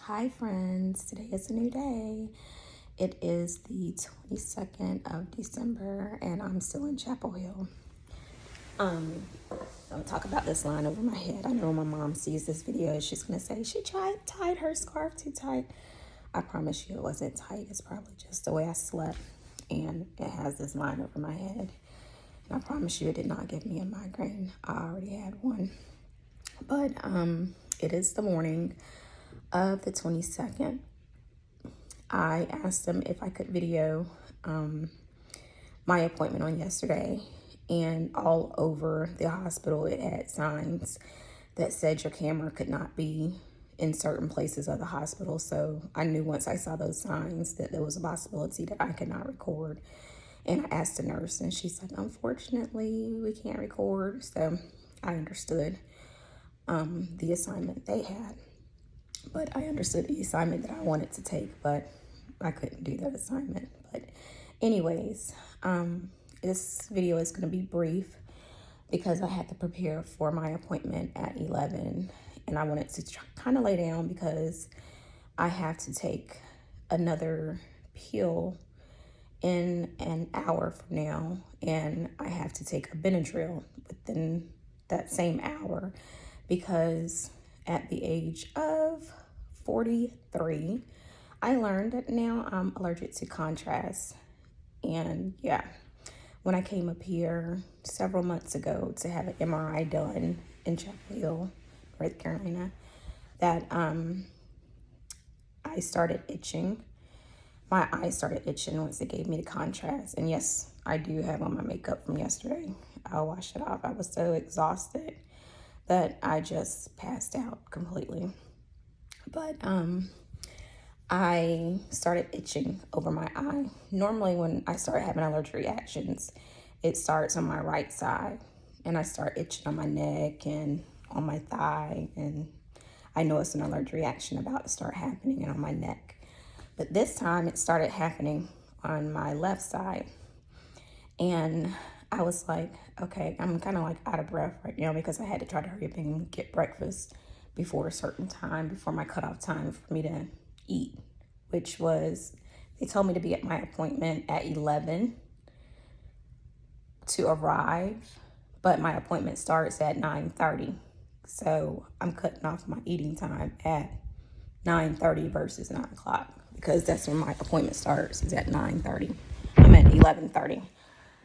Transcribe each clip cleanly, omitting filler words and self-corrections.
Hi friends, today is a new day. It is the 22nd of December and I'm still in Chapel Hill. I'll talk about this line over my head. I know when my mom sees this video, she's gonna say she tied her scarf too tight. I promise you it wasn't tight. It's probably just the way I slept and it has this line over my head. And I promise you it did not give me a migraine. I already had one. But it is the morning of the 22nd. I asked them if I could video my appointment on yesterday, and all over the hospital it had signs that said your camera could not be in certain places of the hospital. So I knew once I saw those signs that there was a possibility that I could not record. And I asked the nurse and she said, unfortunately, we can't record. So I understood the assignment they had. But I understood the assignment that I wanted to take, but I couldn't do that assignment. But anyways, this video is going to be brief because I had to prepare for my appointment at 11. And I wanted to kind of lay down because I have to take another pill in an hour from now. And I have to take a Benadryl within that same hour because at the age of 43, I learned that now I'm allergic to contrast. And yeah, when I came up here several months ago to have an MRI done in Chapel Hill, North Carolina, that I started itching. My eyes started itching once they gave me the contrast. And yes, I do have on my makeup from yesterday. I'll wash it off. I was so exhausted that I just passed out completely. But I started itching over my eye. Normally when I start having allergic reactions, it starts on my right side and I start itching on my neck and on my thigh, and I know it's an allergic reaction about to start happening and on my neck. But this time it started happening on my left side. And I was like, okay, I'm kind of like out of breath right now because I had to try to hurry up and get breakfast before a certain time, before my cutoff time for me to eat, which was, they told me to be at my appointment at 11 to arrive, but my appointment starts at 9:30. So I'm cutting off my eating time at 9:30 versus 9 o'clock because that's when my appointment starts, is at 9:30. I'm at 11:30.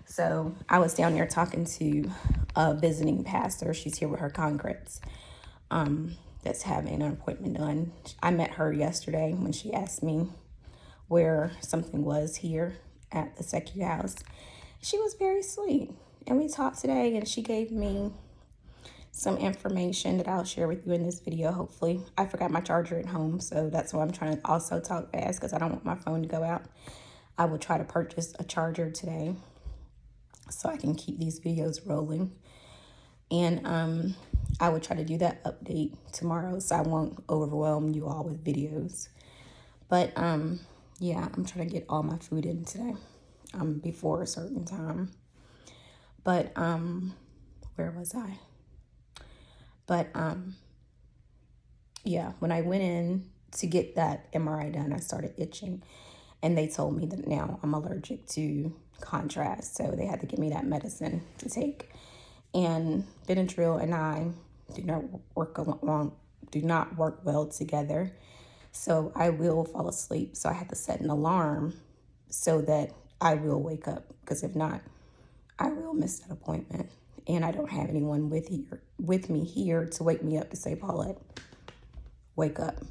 So I was down there talking to a visiting pastor. She's here with her congress that's having an appointment done. I met her yesterday when she asked me where something was here at the Secu house. She was very sweet. And we talked today and she gave me some information that I'll share with you in this video, hopefully. I forgot my charger at home, so that's why I'm trying to also talk fast because I don't want my phone to go out. I will try to purchase a charger today so I can keep these videos rolling. And I would try to do that update tomorrow so I won't overwhelm you all with videos. But yeah, I'm trying to get all my food in today before a certain time. But where was I? But yeah, when I went in to get that MRI done, I started itching. And they told me that now I'm allergic to contrast. So they had to give me that medicine to take. And Benadryl and I do not work well together. So I will fall asleep. So I had to set an alarm so that I will wake up. Because if not, I will miss that appointment. And I don't have anyone with me here to wake me up to say, Paulette, wake up.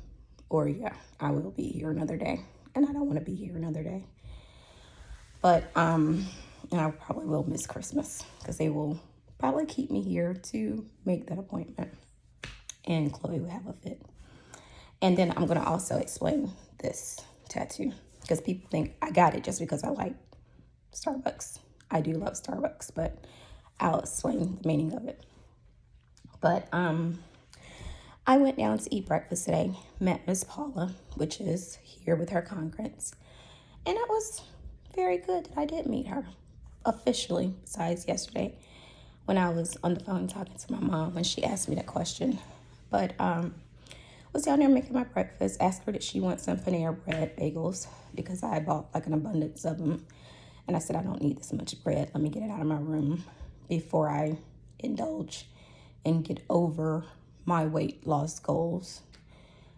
Or yeah, I will be here another day. And I don't want to be here another day. But and I probably will miss Christmas because they will probably keep me here to make that appointment. And Chloe will have a fit. And then I'm going to also explain this tattoo because people think I got it just because I like Starbucks. I do love Starbucks, but I'll explain the meaning of it. But I went down to eat breakfast today, met Miss Paula, which is here with her congress. And it was very good that I did meet her officially, besides yesterday when I was on the phone talking to my mom when she asked me that question. But was down there making my breakfast. Asked her that she wants some Panera bread bagels because I bought like an abundance of them. And I said, I don't need this much bread. Let me get it out of my room before I indulge and get over my weight loss goals.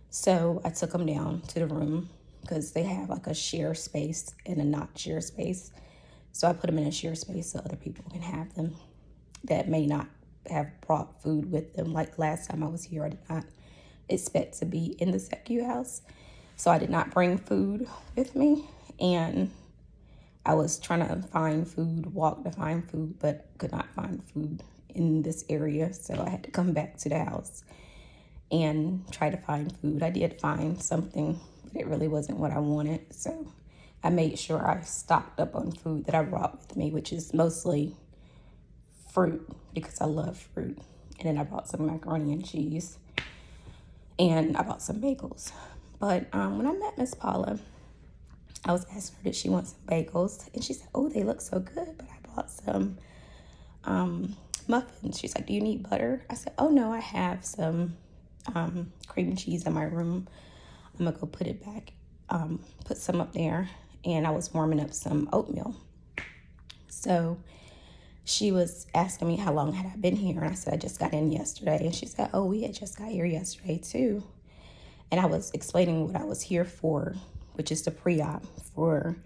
So I took them down to the room because they have like a share space and a not share space. So I put them in a share space so other people can have them that may not have brought food with them. Like last time I was here, I did not expect to be in the SECU house. So I did not bring food with me. And I was trying to find food, walk to find food, but could not find food in this area. So I had to come back to the house and try to find food. I did find something, but it really wasn't what I wanted. So I made sure I stocked up on food that I brought with me, which is mostly fruit because I love fruit. And then I brought some macaroni and cheese and I bought some bagels. But when I met Miss Paula, I was asking her, did she want some bagels? And she said, oh, they look so good, but I bought some muffins. She's like, do you need butter? I said, oh, no, I have some cream and cheese in my room. I'm going to go put it back, put some up there. And I was warming up some oatmeal. So she was asking me how long had I been here. And I said, I just got in yesterday. And she said, oh, we had just got here yesterday too. And I was explaining what I was here for, which is the pre-op for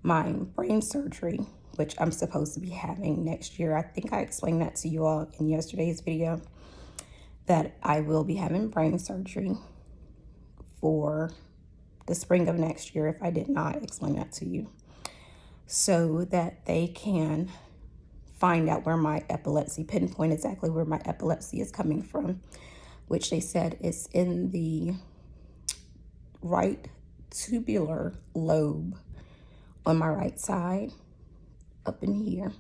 my brain surgery, which I'm supposed to be having next year. I think I explained that to you all in yesterday's video, that I will be having brain surgery for the spring of next year if I did not explain that to you, so that they can find out where my epilepsy, pinpoint exactly where my epilepsy is coming from, which they said is in the right tubular lobe on my right side, up in here.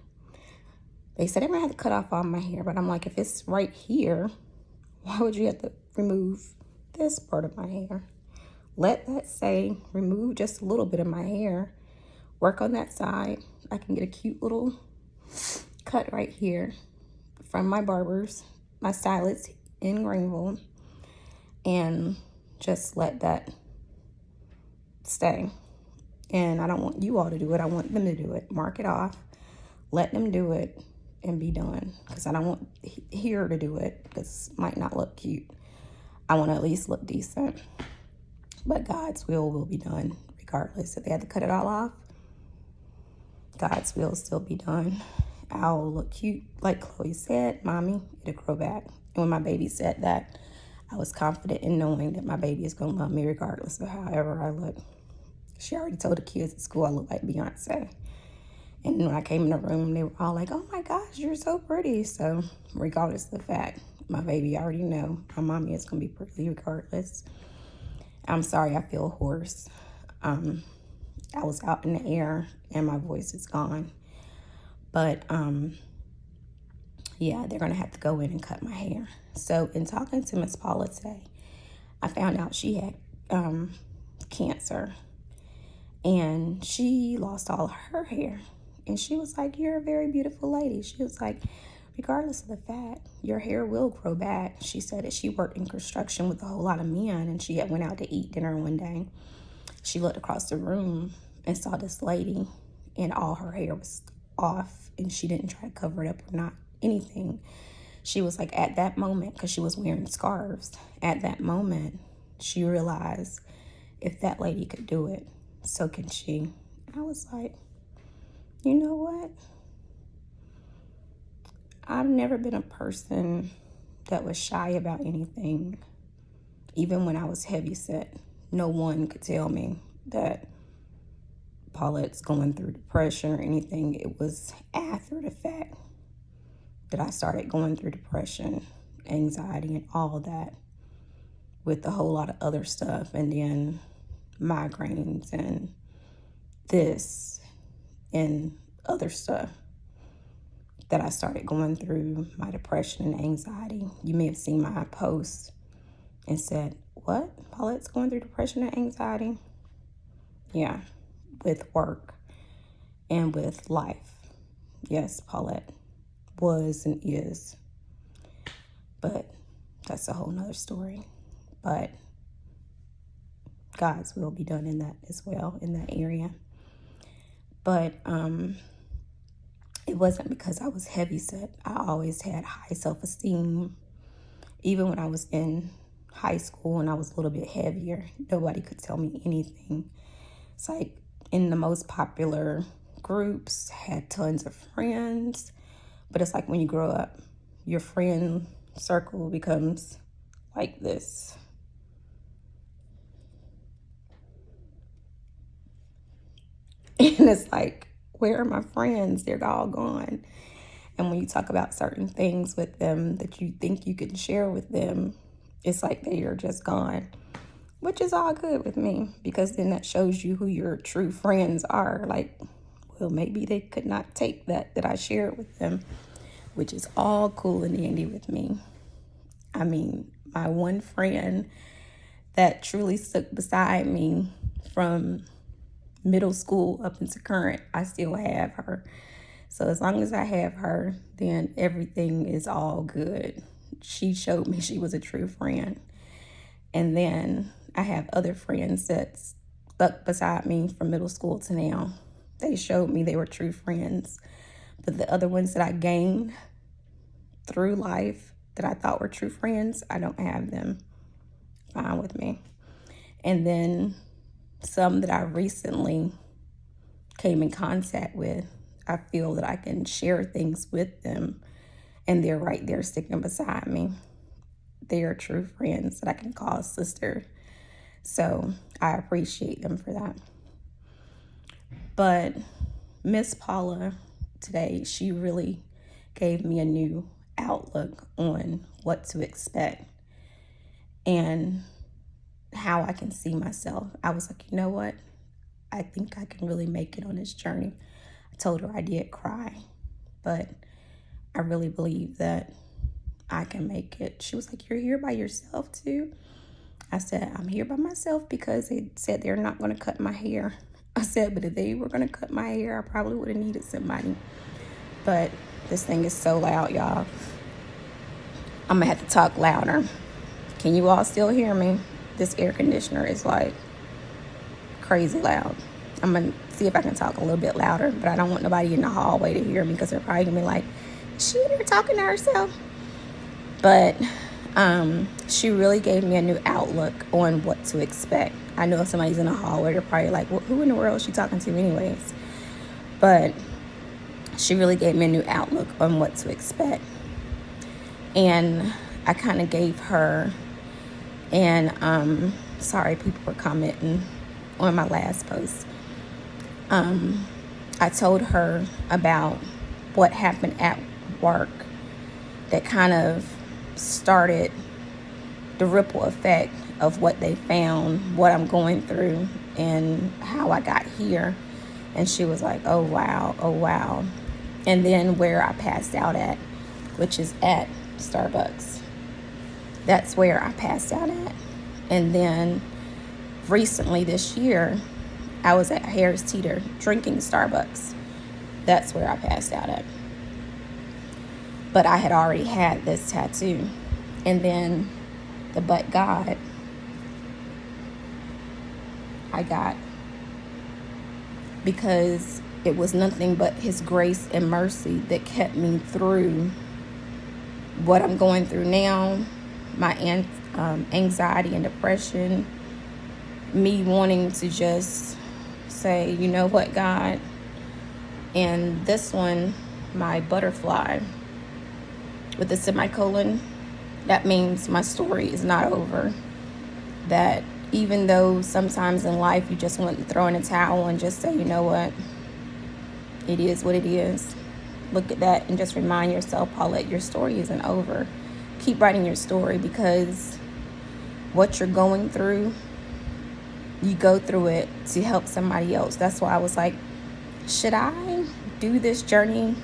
They said I'm gonna have to cut off all my hair, but I'm like, if it's right here, why would you have to remove this part of my hair? Let that say remove just a little bit of my hair, work on that side. I can get a cute little cut right here from my barbers, my stylist in Greenville, and just let that stay. And I don't want you all to do it. I want them to do it. Mark it off. Let them do it and be done. Because I don't want here to do it because it might not look cute. I want to at least look decent. But God's will be done regardless. If they had to cut it all off, God's will still be done. I'll look cute. Like Chloe said, Mommy, it'll grow back. And when my baby said that, I was confident in knowing that my baby is going to love me regardless of however I look. She already told the kids at school I look like Beyonce. And when I came in the room, they were all like, oh my gosh, you're so pretty. So regardless of the fact, my baby already know my mommy is going to be pretty regardless. I'm sorry I feel hoarse. I was out in the air and my voice is gone. But yeah, they're going to have to go in and cut my hair. So in talking to Miss Paula today, I found out she had cancer. And she lost all her hair. And she was like, you're a very beautiful lady. She was like, regardless of the fact, your hair will grow back. She said that she worked in construction with a whole lot of men. And she had went out to eat dinner one day. She looked across the room and saw this lady. And all her hair was off. And she didn't try to cover it up or not anything. She was like, at that moment, because she was wearing scarves. At that moment, she realized if that lady could do it, so can she. I was like, you know what? I've never been a person that was shy about anything. Even when I was heavy set, no one could tell me that Paulette's going through depression or anything. It was after the fact that I started going through depression, anxiety, and all of that, with a whole lot of other stuff, and then migraines and this and other stuff, that I started going through my depression and anxiety. You may have seen my post and said, what? Paulette's going through depression and anxiety? Yeah, with work and with life. Yes, Paulette was and is. But that's a whole nother story. But God's will be done in that as well, in that area. But it wasn't because I was heavy set. I always had high self-esteem. Even when I was in high school and I was a little bit heavier, nobody could tell me anything. It's like in the most popular groups, had tons of friends. But it's like when you grow up, your friend circle becomes like this. And it's like, where are my friends? They're all gone. And when you talk about certain things with them that you think you can share with them, it's like they are just gone, which is all good with me, because then that shows you who your true friends are. Like, well, maybe they could not take that I shared with them, which is all cool and dandy with me. I mean, my one friend that truly stuck beside me from middle school up into current, I still have her. So as long as I have her, then everything is all good. She showed me she was a true friend. And then I have other friends that stuck beside me from middle school to now. They showed me they were true friends. But the other ones that I gained through life that I thought were true friends, I don't have them. Fine with me. And then some that I recently came in contact with, I feel that I can share things with them and they're right there sticking beside me. They are true friends that I can call sister. So I appreciate them for that. But Miss Paula today, she really gave me a new outlook on what to expect and how I can see myself. I was like, you know what? I think I can really make it on this journey. I told her I did cry, but I really believe that I can make it. She was like, you're here by yourself too? I said, I'm here by myself because they said they're not going to cut my hair. I said, but if they were going to cut my hair, I probably would have needed somebody. But this thing is so loud, y'all. I'm going to have to talk louder. Can you all still hear me? This air conditioner is like crazy loud. I'm going to see if I can talk a little bit louder, but I don't want nobody in the hallway to hear me because they're probably going to be like, is she in here talking to herself? But she really gave me a new outlook on what to expect. I know if somebody's in the hallway, they're probably like, well, who in the world is she talking to anyways? But she really gave me a new outlook on what to expect. And I kind of gave her, and sorry, people were commenting on my last post. I told her about what happened at work that kind of started the ripple effect of what they found, what I'm going through, and how I got here. And she was like, oh wow. And then where I passed out at, which is at Starbucks. That's where I passed out at. And then recently this year, I was at Harris Teeter drinking Starbucks. That's where I passed out at. But I had already had this tattoo. And then the but God, I got, because it was nothing but his grace and mercy that kept me through what I'm going through now, my anxiety and depression, me wanting to just say, you know what, God, and this one, my butterfly with the semicolon, that means my story is not over. That even though sometimes in life you just want to throw in a towel and just say, you know what, it is what it is. Look at that and just remind yourself, Paulette, your story isn't over. Keep writing your story, because what you're going through, you go through it to help somebody else. That's why I was like, should I do this journey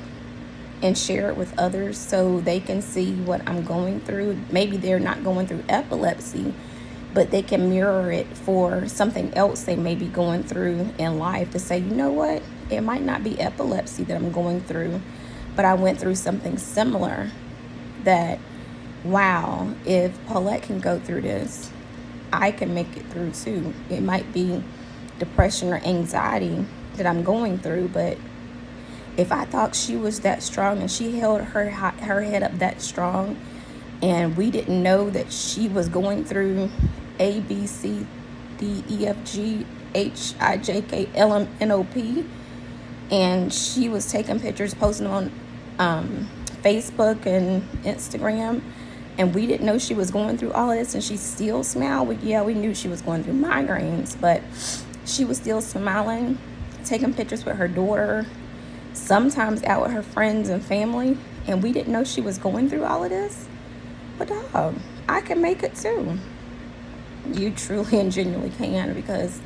and share it with others so they can see what I'm going through? Maybe they're not going through epilepsy, but they can mirror it for something else they may be going through in life, to say, you know what, it might not be epilepsy that I'm going through, but I went through something similar. That, wow, if Paulette can go through this, I can make it through too. It might be depression or anxiety that I'm going through, but if I thought she was that strong and she held her head up that strong, and we didn't know that she was going through A, B, C, D, E, F, G, H, I, J, K, L, M, N, O, P, and she was taking pictures, posting on Facebook and Instagram, and we didn't know she was going through all of this, and she still smiled. We knew she was going through migraines, but she was still smiling, taking pictures with her daughter, sometimes out with her friends and family, and we didn't know she was going through all of this. But dog, I can make it too. You truly and genuinely can, because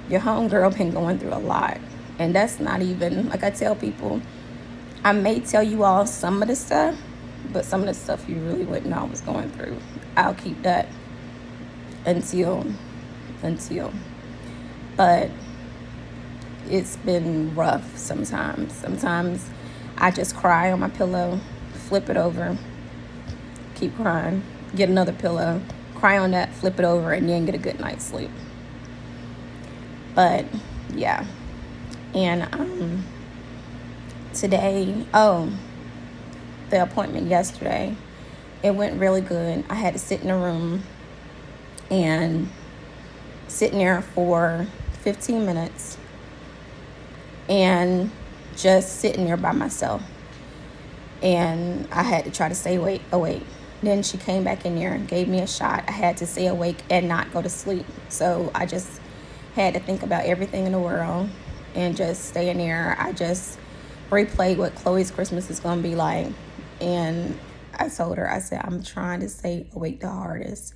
your homegirl been going through a lot. And that's not even, like I tell people, I may tell you all some of the stuff, but some of the stuff you really wouldn't know I was going through. I'll keep that until. But it's been rough sometimes. Sometimes I just cry on my pillow, flip it over, keep crying, get another pillow, cry on that, flip it over, and then get a good night's sleep. But yeah. And today, the appointment yesterday, it went really good. I had to sit in a room and sit in there for 15 minutes and just sitting there by myself. And I had to try to stay awake. Then she came back in there and gave me a shot. I had to stay awake and not go to sleep. So I just had to think about everything in the world and just stay in there. I just replayed what Chloe's Christmas is going to be like. And I told her, I said, I'm trying to stay awake the hardest.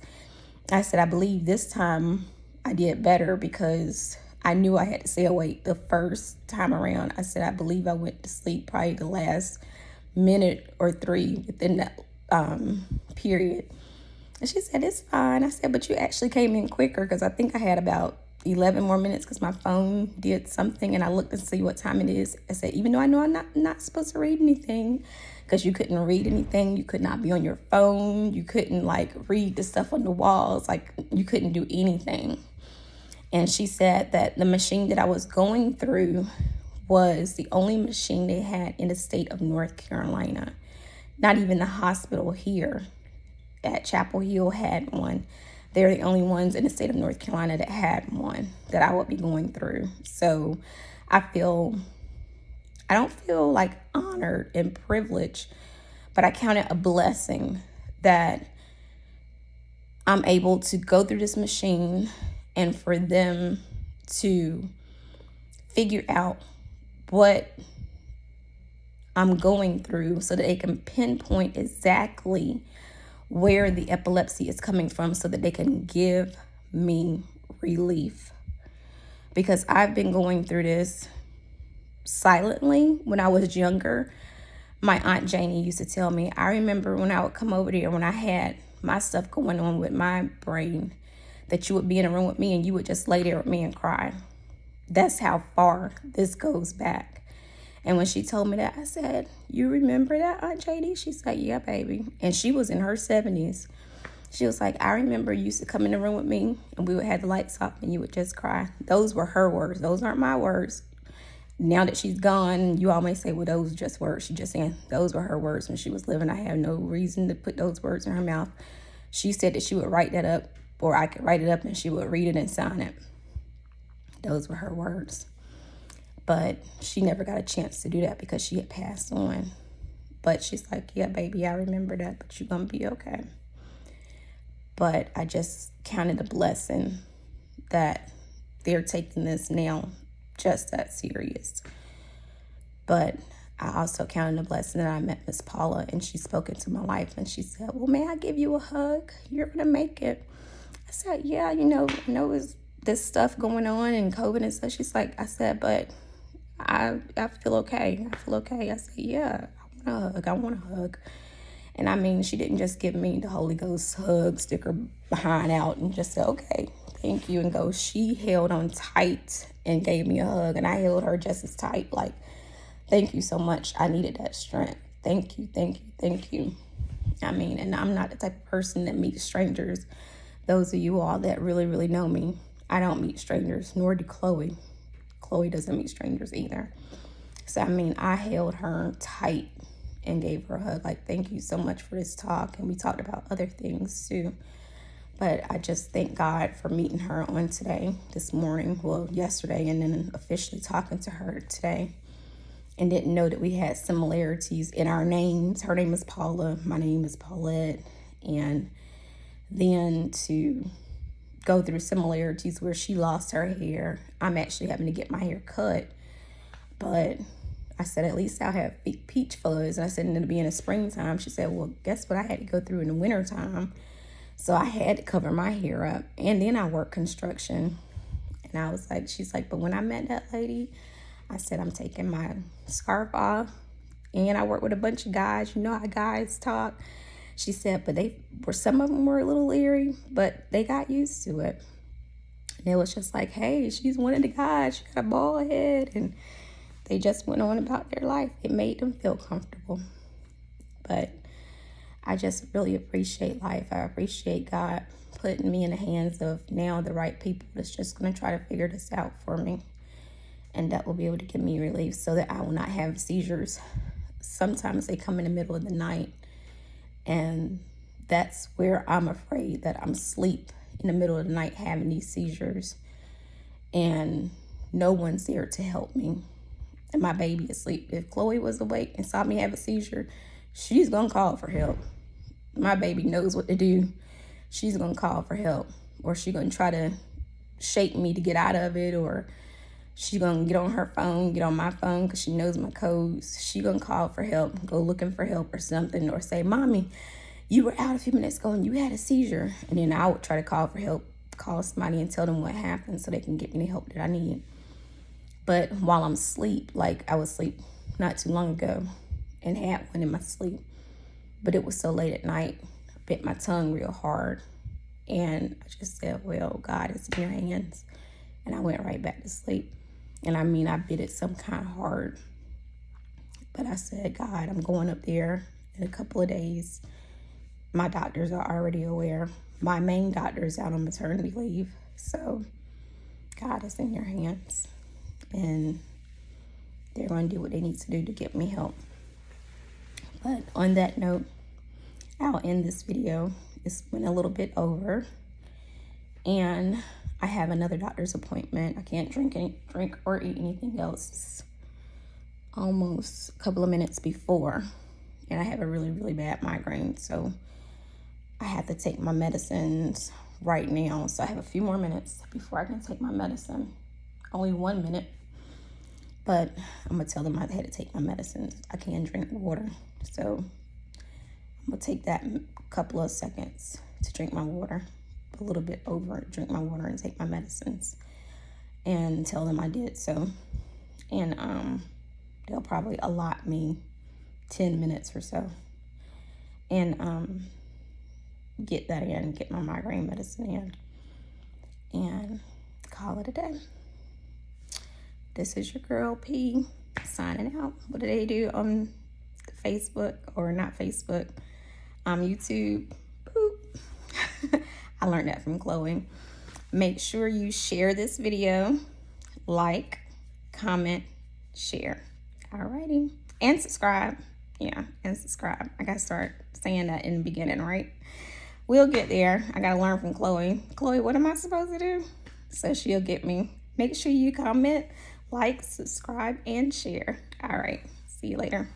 I said, I believe this time I did better because I knew I had to stay awake the first time around. I said, I believe I went to sleep probably the last minute or 3 within that period. And she said, it's fine. I said, but you actually came in quicker, because I think I had about 11 more minutes because my phone did something, and I looked to see what time it is. I said, even though I know I'm not supposed to read anything, because you couldn't read anything, you could not be on your phone, you couldn't read the stuff on the walls, you couldn't do anything. And she said that the machine that I was going through was the only machine they had in the state of North Carolina. Not even the hospital here at Chapel Hill had one. They're the only ones in the state of North Carolina that had one that I would be going through. So I don't feel honored and privileged, but I count it a blessing that I'm able to go through this machine and for them to figure out what I'm going through so that they can pinpoint exactly where the epilepsy is coming from so that they can give me relief. Because I've been going through this silently when I was younger. My Aunt Janie used to tell me, I remember when I would come over there when I had my stuff going on with my brain, that you would be in a room with me and you would just lay there with me and cry. That's how far this goes back. And when she told me that, I said, you remember that, Aunt Janie? She said, yeah, baby. And she was in her 70s. She was like, I remember you used to come in the room with me and we would have the lights off and you would just cry. Those were her words. Those aren't my words. Now that she's gone, you all may say, well, those are just words. She just saying those were her words when she was living. I have no reason to put those words in her mouth. She said that she would write that up, or I could write it up and she would read it and sign it. Those were her words. But she never got a chance to do that because she had passed on. But she's like, yeah, baby, I remember that, but you're going to be okay. But I just counted a blessing that they're taking this now just that serious. But I also counted a blessing that I met Miss Paula and she spoke into my life and she said, well, may I give you a hug? You're going to make it. I said, yeah, I know it's this stuff going on and COVID and stuff. She's like, I said, but I feel okay. I feel okay. I said, yeah, I want a hug. And I mean, she didn't just give me the Holy Ghost hug, stick her behind out and just say, okay, thank you, and go. She held on tight and gave me a hug, and I held her just as tight. Like, thank you so much. I needed that strength. Thank you, thank you, thank you. I mean, and I'm not the type of person that meets strangers those of you all that really, really know me, I don't meet strangers, nor do Chloe. Chloe doesn't meet strangers either. So, I mean, I held her tight and gave her a hug. Like, thank you so much for this talk. And we talked about other things too. But I just thank God for meeting her on this morning, well, yesterday, and then officially talking to her today. And didn't know that we had similarities in our names. Her name is Paula. My name is Paulette. And then to go through similarities where she lost her hair. I'm actually having to get my hair cut. But I said, at least I'll have peach fuzz. And I said, and it'll be in the springtime. She said, well, guess what I had to go through in the wintertime? So I had to cover my hair up. And then I work construction. And I was like, she's like, but when I met that lady, I said, I'm taking my scarf off. And I work with a bunch of guys. You know how guys talk. She said, but some of them were a little leery, but they got used to it. And it was just like, hey, she's one of the guys. She got a bald head. And they just went on about their life. It made them feel comfortable. But I just really appreciate life. I appreciate God putting me in the hands of now the right people that's just going to try to figure this out for me. And that will be able to give me relief so that I will not have seizures. Sometimes they come in the middle of the night. And that's where I'm afraid that I'm asleep in the middle of the night having these seizures. And no one's there to help me. And my baby is asleep. If Chloe was awake and saw me have a seizure, she's going to call for help. My baby knows what to do. She's going to call for help. Or she's going to try to shake me to get out of it. Or she's going to get on her phone, get on my phone because she knows my codes. She's going to call for help, go looking for help or something. Or say, Mommy, you were out a few minutes ago and you had a seizure. And then I would try to call for help, call somebody and tell them what happened so they can get me the help that I need. But while I'm asleep, like I was asleep not too long ago and had one in my sleep. But it was so late at night, I bit my tongue real hard. And I just said, well, God is in your hands. And I went right back to sleep. And I mean, I bit it some kind of hard. But I said, God, I'm going up there in a couple of days. My doctors are already aware. My main doctor is out on maternity leave. So God is in your hands. And they're going to do what they need to do to get me help. But on that note, I'll end this video. It's went a little bit over. And I have another doctor's appointment. I can't drink or eat anything else. It's almost a couple of minutes before. And I have a really, really bad migraine. So I have to take my medicines right now. So I have a few more minutes before I can take my medicine. Only 1 minute. But I'm going to tell them I had to take my medicines. I can't drink water. So I'm going to take that couple of seconds to drink my water. A little bit over, drink my water and take my medicines. And tell them I did so. And they'll probably allot me 10 minutes or so. And get that in, get my migraine medicine in. And call it a day. This is your girl P signing out. What do they do on Facebook or not Facebook? YouTube. Boop. I learned that from Chloe. Make sure you share this video, like, comment, share. Alrighty. And subscribe. Yeah, and subscribe. I gotta start saying that in the beginning, right? We'll get there. I gotta learn from Chloe. Chloe, what am I supposed to do? So she'll get me. Make sure you comment, like, subscribe, and share. All right. See you later.